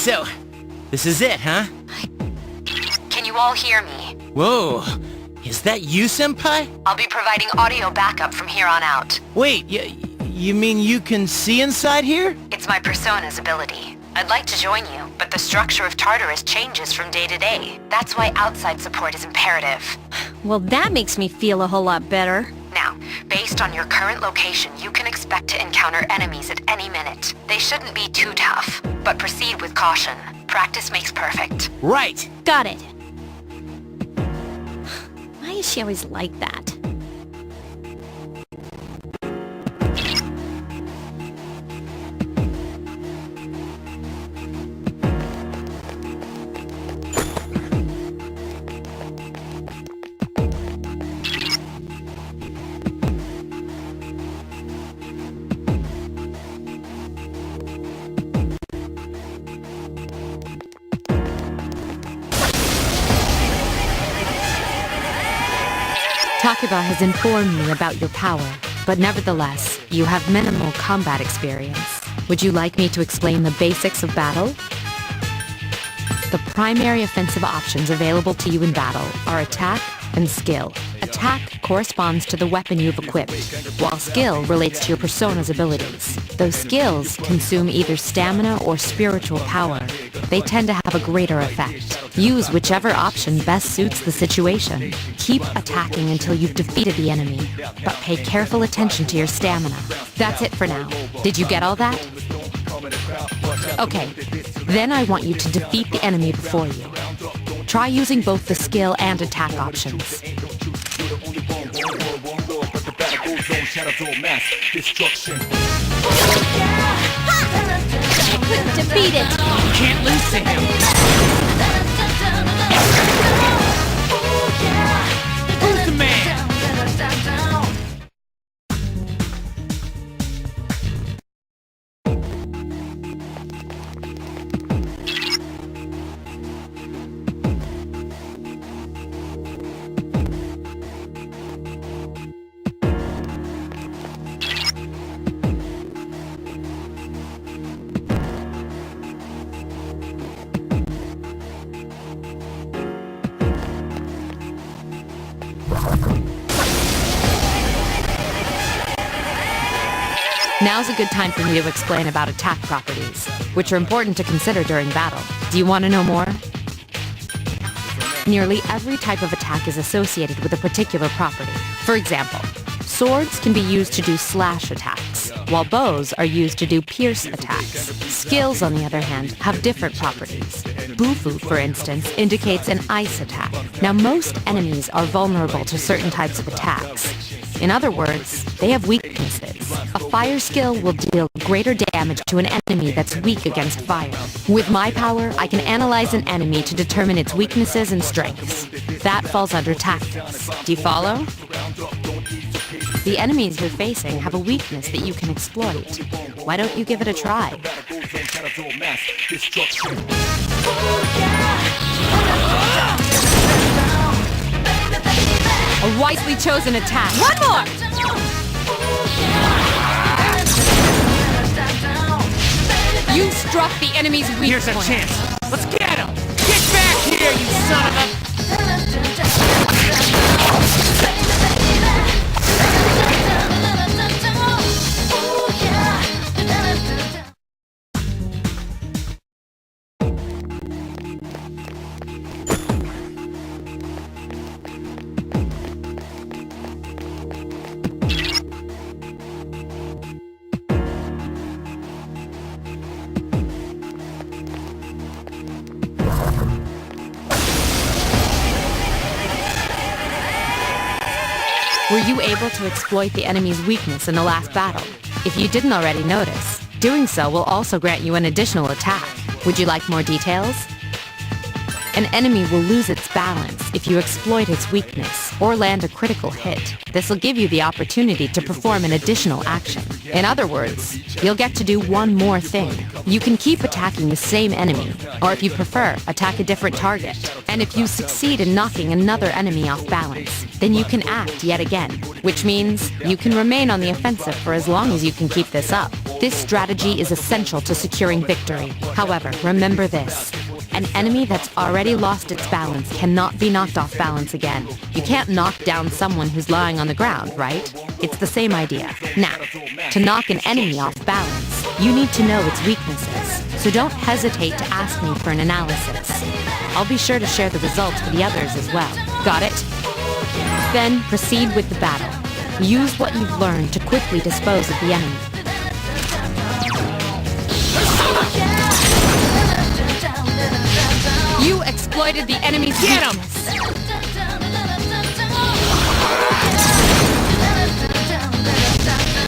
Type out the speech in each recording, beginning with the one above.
So, this is it, huh? Can you all hear me? Whoa, is that you, Senpai? I'll be providing audio backup from here on out. Wait, you mean you can see inside here? It's my persona's ability. I'd like to join you, but the structure of Tartarus changes from day to day. That's why outside support is imperative. Well, that makes me feel a whole lot better. Now, based on your current location, you can expect to encounter enemies at any minute. They shouldn't be too tough, but proceed with caution. Practice makes perfect. Right. Got it. Why is she always like that? Takuba has informed me about your power, but nevertheless, you have minimal combat experience. Would you like me to explain the basics of battle? The primary offensive options available to you in battle are attack and skill. Attack corresponds to the weapon you've equipped, while skill relates to your persona's abilities. Those skills consume either stamina or spiritual power. They tend to have a greater effect. Use whichever option best suits the situation. Keep attacking until you've defeated the enemy, but pay careful attention to your stamina. That's it for now. Did you get all that? Okay, then I want you to defeat the enemy before you. Try using both the skill and attack options. Defeat it! Can't lose to him! Who's the man? Now's a good time for me to explain about attack properties, which are important to consider during battle. Do you want to know more? Nearly every type of attack is associated with a particular property. For example, swords can be used to do slash attacks, while bows are used to do pierce attacks. Skills, on the other hand, have different properties. Bufu, for instance, indicates an ice attack. Now, most enemies are vulnerable to certain types of attacks. In other words, they have weaknesses. A fire skill will deal greater damage to an enemy that's weak against fire. With my power, I can analyze an enemy to determine its weaknesses and strengths. That falls under tactics. Do you follow? The enemies you're facing have a weakness that you can exploit. Why don't you give it a try? A wisely chosen attack. One more! You struck the enemy's weak Here's point. a chance. Let's get him! Get back here, you son of a... Were you able to exploit the enemy's weakness in the last battle? If you didn't already notice, doing so will also grant you an additional attack. Would you like more details? An enemy will lose its balance if you exploit its weakness or land a critical hit. This will give you the opportunity to perform an additional action. In other words, you'll get to do one more thing. You can keep attacking the same enemy, or if you prefer, attack a different target. And if you succeed in knocking another enemy off balance, then you can act yet again, which means you can remain on the offensive for as long as you can keep this up. This strategy is essential to securing victory. However, remember this. An enemy that's already lost its balance cannot be knocked off balance again. You can't knock down someone who's lying on the ground, right? It's the same idea. Now, to knock an enemy off balance, you need to know its weaknesses. So don't hesitate to ask me for an analysis. I'll be sure to share the results with the others as well. Got it? Then proceed with the battle. Use what you've learned to quickly dispose of the enemy. You exploited the enemy's weakness.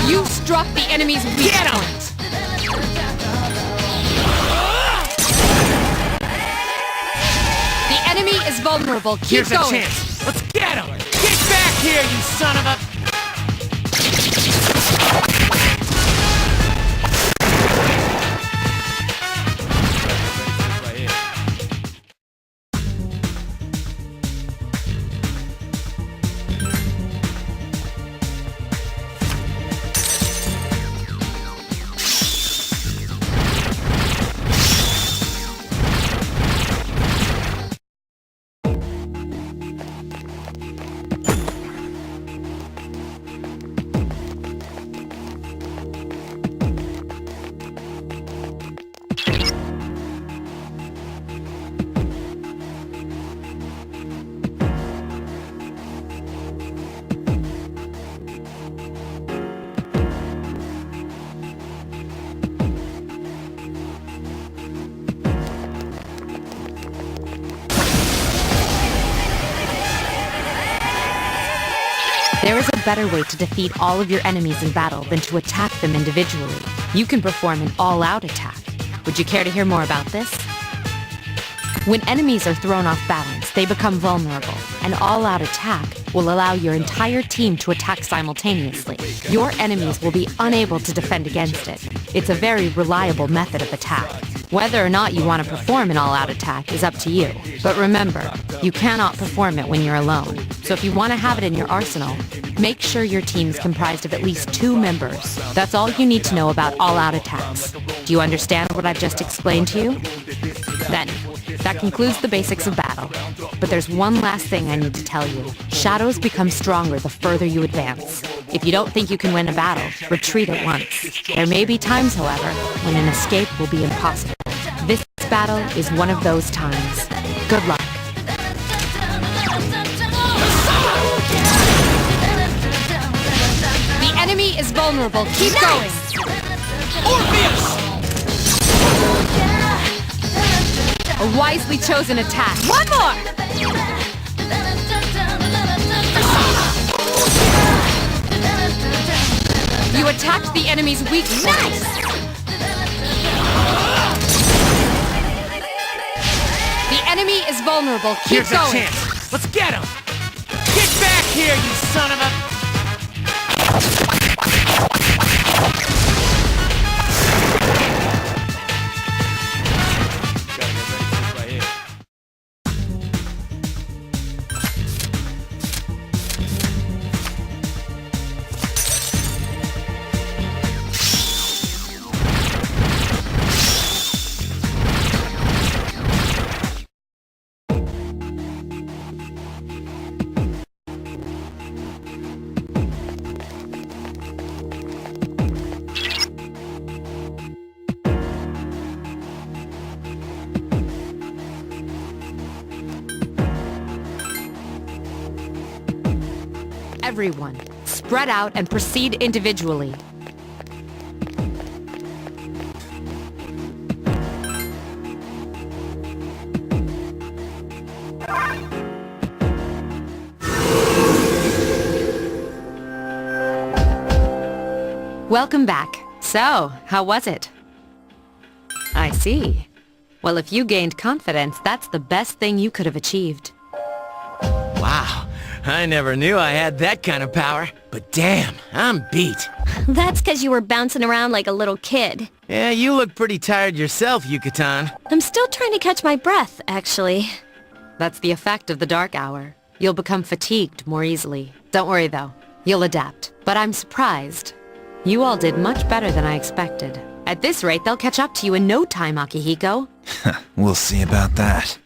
You struck the enemy's weak point. The enemy is vulnerable. Keep Here's going. a chance. Let's get him! Get back here, you son of a... There is a better way to defeat all of your enemies in battle than to attack them individually. You can perform an all-out attack. Would you care to hear more about this? When enemies are thrown off balance, they become vulnerable. An all-out attack will allow your entire team to attack simultaneously. Your enemies will be unable to defend against it. It's a very reliable method of attack. Whether or not you want to perform an all-out attack is up to you. But remember, you cannot perform it when you're alone. So if you want to have it in your arsenal, make sure your team's comprised of at least 2 members. That's all you need to know about all-out attacks. Do you understand what I've just explained to you? Then, that concludes the basics of battle. But there's one last thing I need to tell you. Shadows become stronger the further you advance. If you don't think you can win a battle, retreat at once. There may be times, however, when an escape will be impossible. This battle is one of those times. Good luck. The enemy is vulnerable. Keep going. Orpheus! A wisely chosen attack. One more! You attacked the enemy's weak point. Nice! The enemy is vulnerable. Keep Here's going. a chance. Let's get him! Get back here, you son of a... Everyone, spread out and proceed individually. Welcome back. So, how was it? I see. Well, if you gained confidence, that's the best thing you could have achieved. Wow, I never knew I had that kind of power. But damn, I'm beat. That's 'cause you were bouncing around like a little kid. Yeah, you look pretty tired yourself, Yucatan. I'm still trying to catch my breath, actually. That's the effect of the dark hour. You'll become fatigued more easily. Don't worry, though. You'll adapt. But I'm surprised. You all did much better than I expected. At this rate, they'll catch up to you in no time, Akihiko. We'll see about that.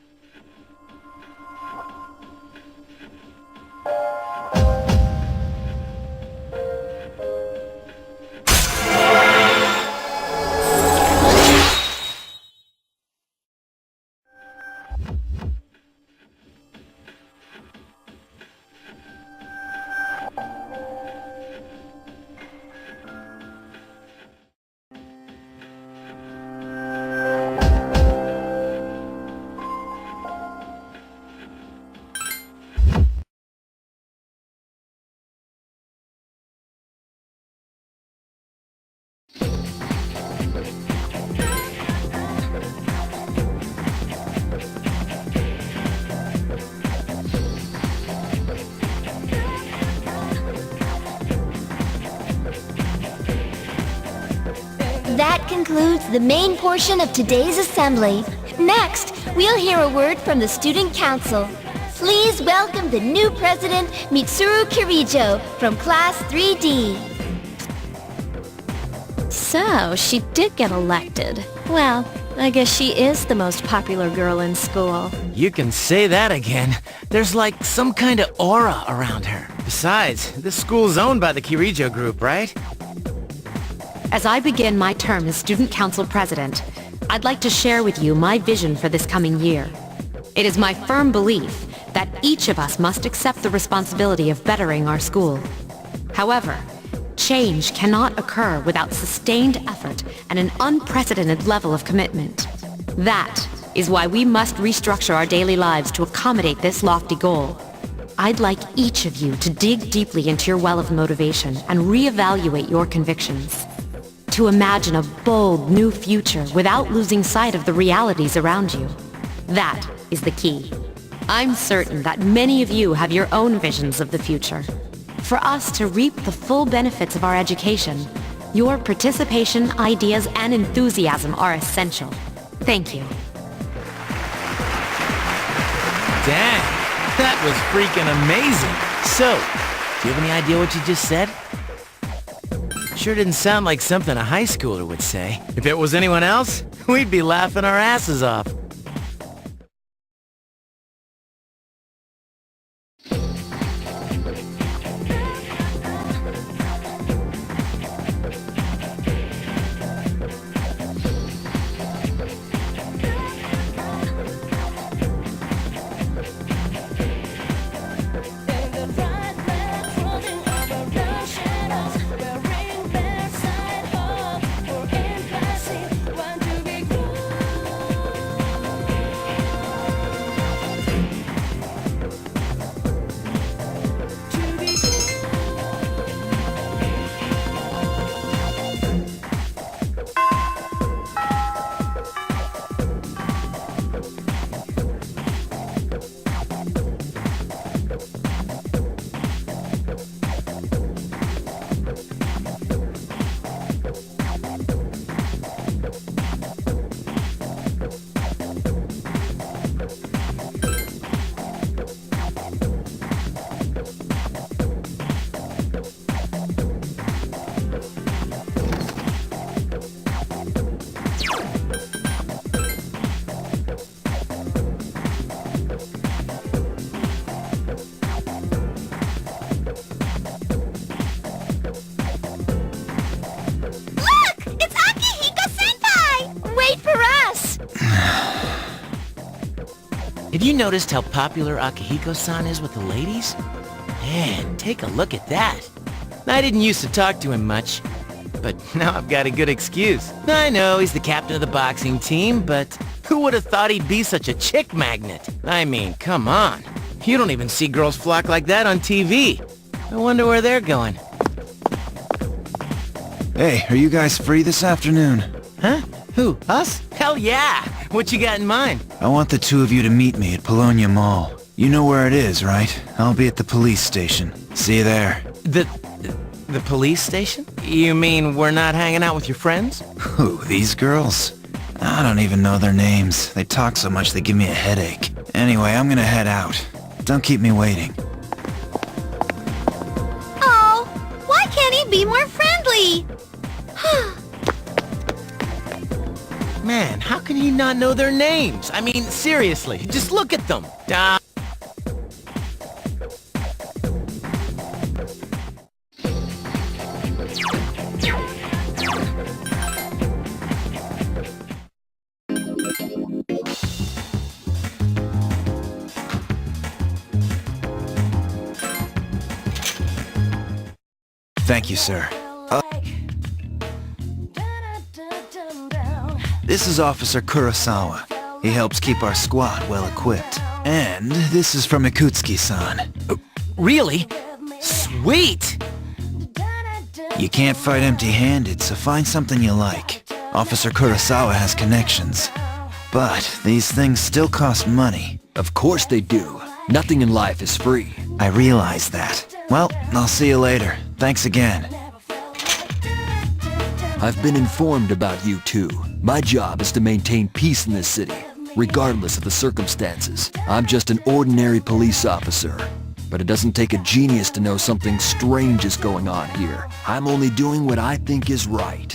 That concludes the main portion of today's assembly. Next, we'll hear a word from the Student Council. Please welcome the new president, Mitsuru Kirijo, from Class 3D. So, she did get elected. Well, I guess she is the most popular girl in school. You can say that again. There's like some kind of aura around her. Besides, this school's owned by the Kirijo group, right? As I begin my term as Student Council President, I'd like to share with you my vision for this coming year. It is my firm belief that each of us must accept the responsibility of bettering our school. However, change cannot occur without sustained effort and an unprecedented level of commitment. That is why we must restructure our daily lives to accommodate this lofty goal. I'd like each of you to dig deeply into your well of motivation and reevaluate your convictions. To imagine a bold, new future without losing sight of the realities around you. That is the key. I'm certain that many of you have your own visions of the future. For us to reap the full benefits of our education, your participation, ideas, and enthusiasm are essential. Thank you. Dang, that was freaking amazing. So, do you have any idea what you just said? Sure didn't sound like something a high schooler would say. If it was anyone else, we'd be laughing our asses off. Have you noticed how popular Akihiko-san is with the ladies? Man, take a look at that. I didn't used to talk to him much, but now I've got a good excuse. I know he's the captain of the boxing team, but who would have thought he'd be such a chick magnet? I mean, come on. You don't even see girls flock like that on TV. I wonder where they're going. Hey, are you guys free this afternoon? Huh? Who? Us? Hell yeah! What you got in mind? I want the two of you to meet me at Polonia Mall. You know where it is, right? I'll be at the police station. See you there. The police station? You mean we're not hanging out with your friends? Who, these girls? I don't even know their names. They talk so much they give me a headache. Anyway, I'm gonna head out. Don't keep me waiting. Oh, why can't he be more friendly? Assembly! Man, how can he not know their names? I mean, seriously, just look at them. Thank you, sir. This is Officer Kurosawa. He helps keep our squad well equipped. And this is from Ikutsuki-san. Really? Sweet! You can't fight empty-handed, so find something you like. Officer Kurosawa has connections. But these things still cost money. Of course they do. Nothing in life is free. I realize that. Well, I'll see you later. Thanks again. I've been informed about you too. My job is to maintain peace in this city, regardless of the circumstances. I'm just an ordinary police officer. But it doesn't take a genius to know something strange is going on here. I'm only doing what I think is right.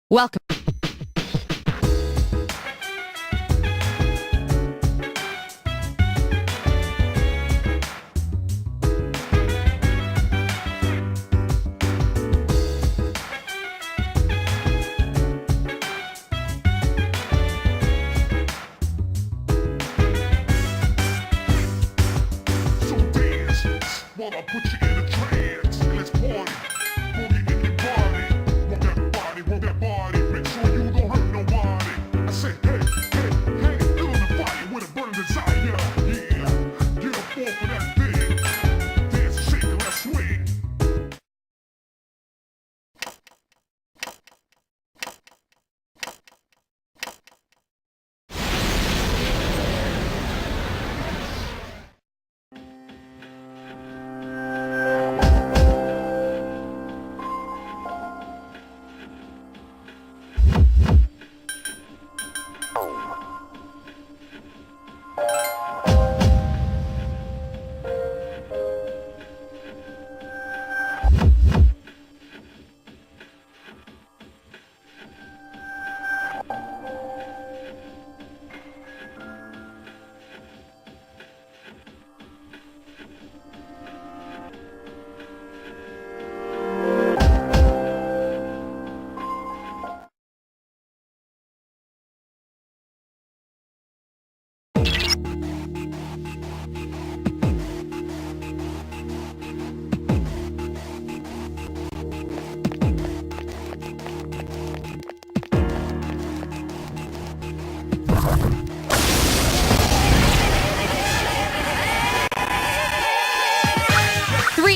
Welcome. Wanna put you in a trance, let's party. Boogie in your body, want that body, make sure you don't hurt nobody. I say, hey, feel the fire with a burning desire. Yeah, get up off of that thing, dance and shake and let's swing.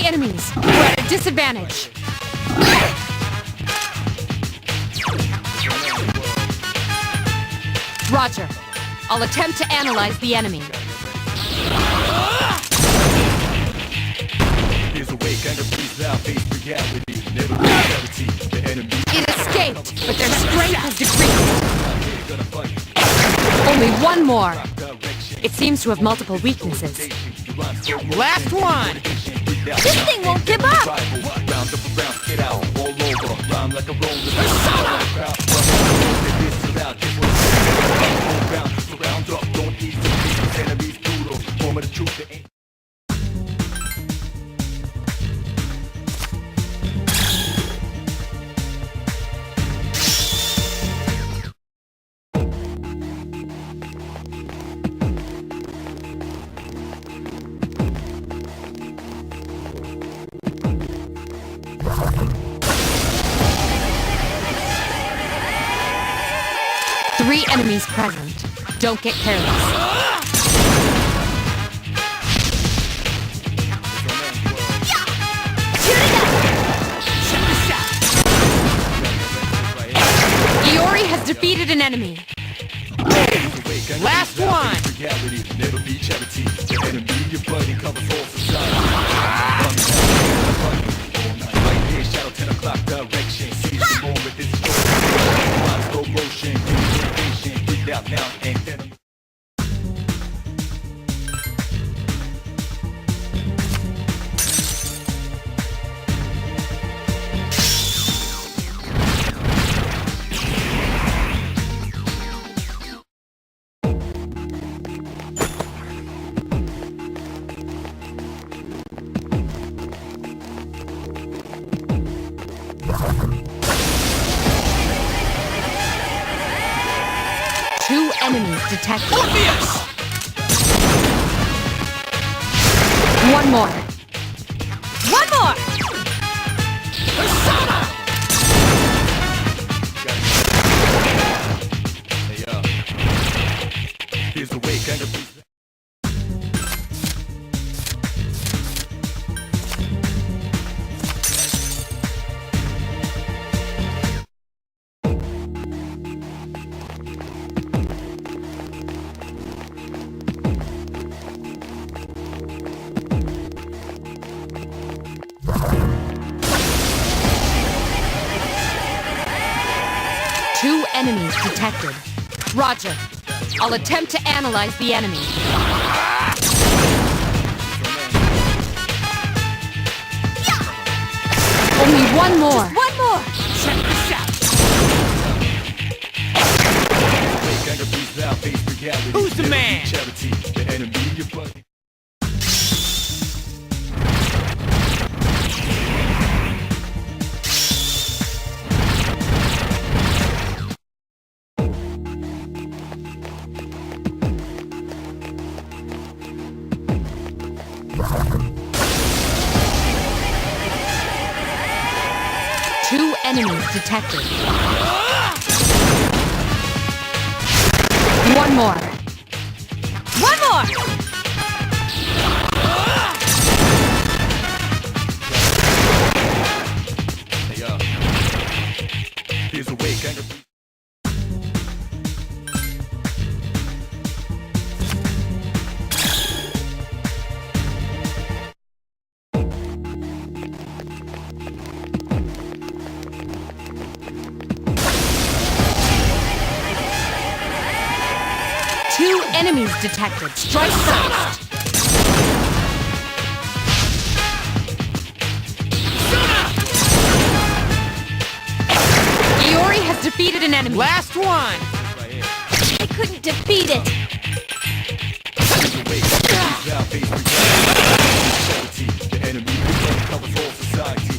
Enemies. We're at a disadvantage. Roger. I'll attempt to analyze the enemy. Here's a way, kind of freeze out, face reality. Never reality. The It escaped, but their strength has decreased. Only one more. It seems to have multiple weaknesses. Last one! This thing won't give up! Three enemies present. Don't get careless. Iori has defeated an enemy. Last one! Two enemies detected. One more. One more! Here's the way, kind of. Two enemies detected. Roger. I'll attempt to analyze the enemy. Only one more. Just one more. Check this out. Who's the man? Two enemies detected. One more. One more! Here's the way, kind of. Two enemies detected. Strike first. Iori has defeated an enemy. Last one! I couldn't defeat it! The enemy covers all society.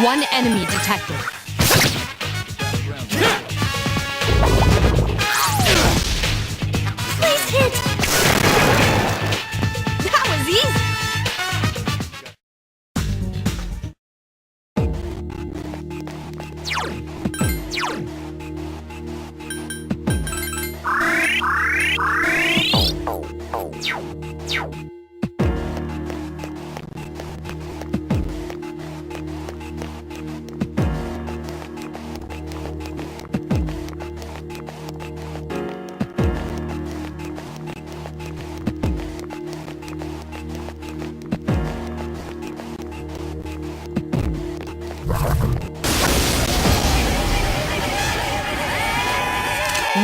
One enemy detected. Please hit! That was easy!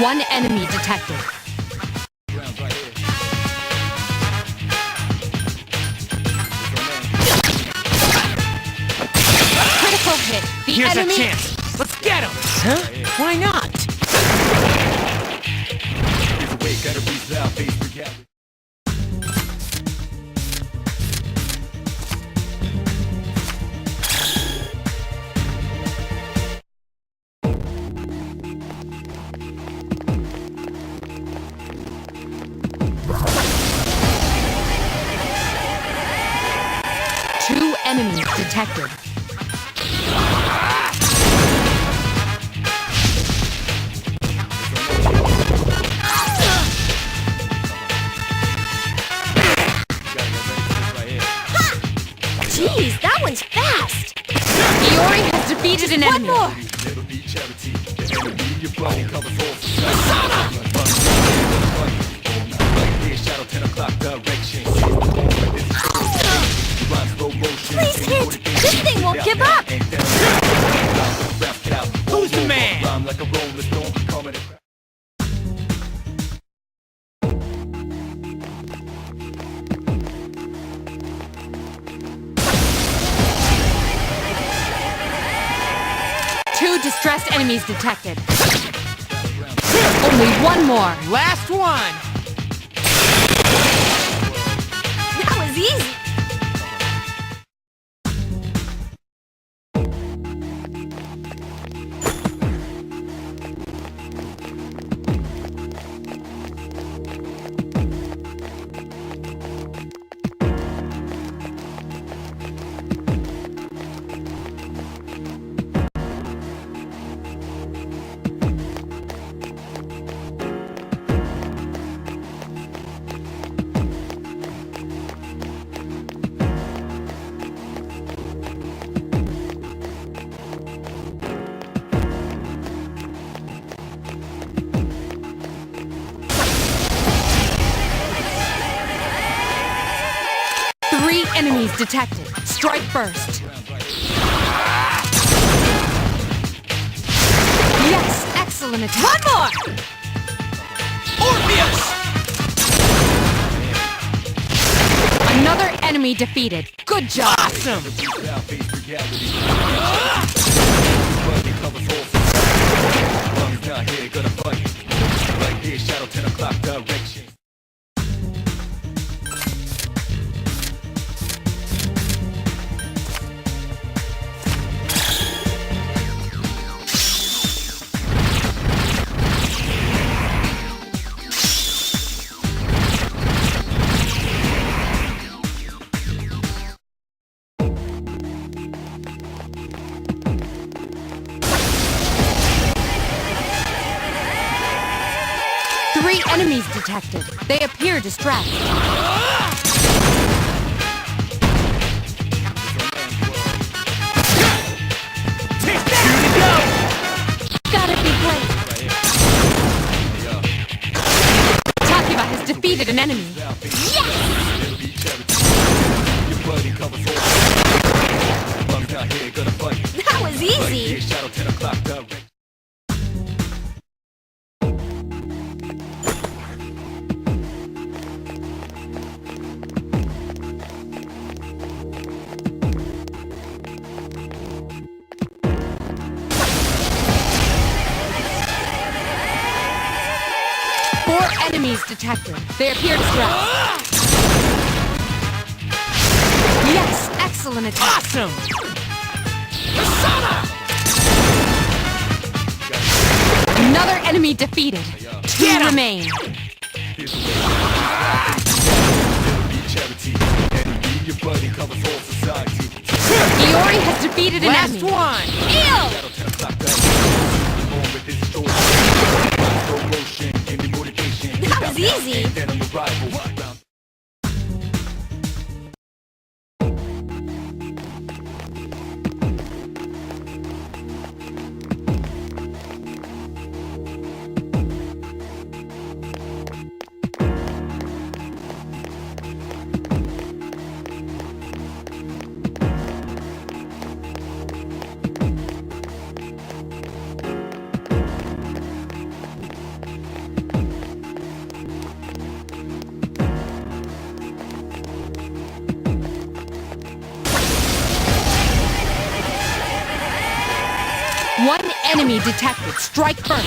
One enemy detected. Critical hit. The Here's enemy... a chance. Let's get him. Huh? Why not? Two enemies detected. Jeez, that one's fast! Iori has defeated an enemy. One more! Please hit! This thing won't give up! Who's the man? Two distressed enemies detected. Only one more. Last one. That was easy! Three enemies detected. Strike first. Yes, excellent attack. One more! Orpheus! Another enemy defeated. Good job. Awesome! Three enemies detected. They appear distressed. Gotta be great! Takiba has defeated an enemy. That was easy! Four enemies detected. They appear distressed. Yes, excellent attack. Awesome! Another enemy defeated. Two remain. Iori has defeated an enemy. Last one! That was easy. One enemy detected. Strike first.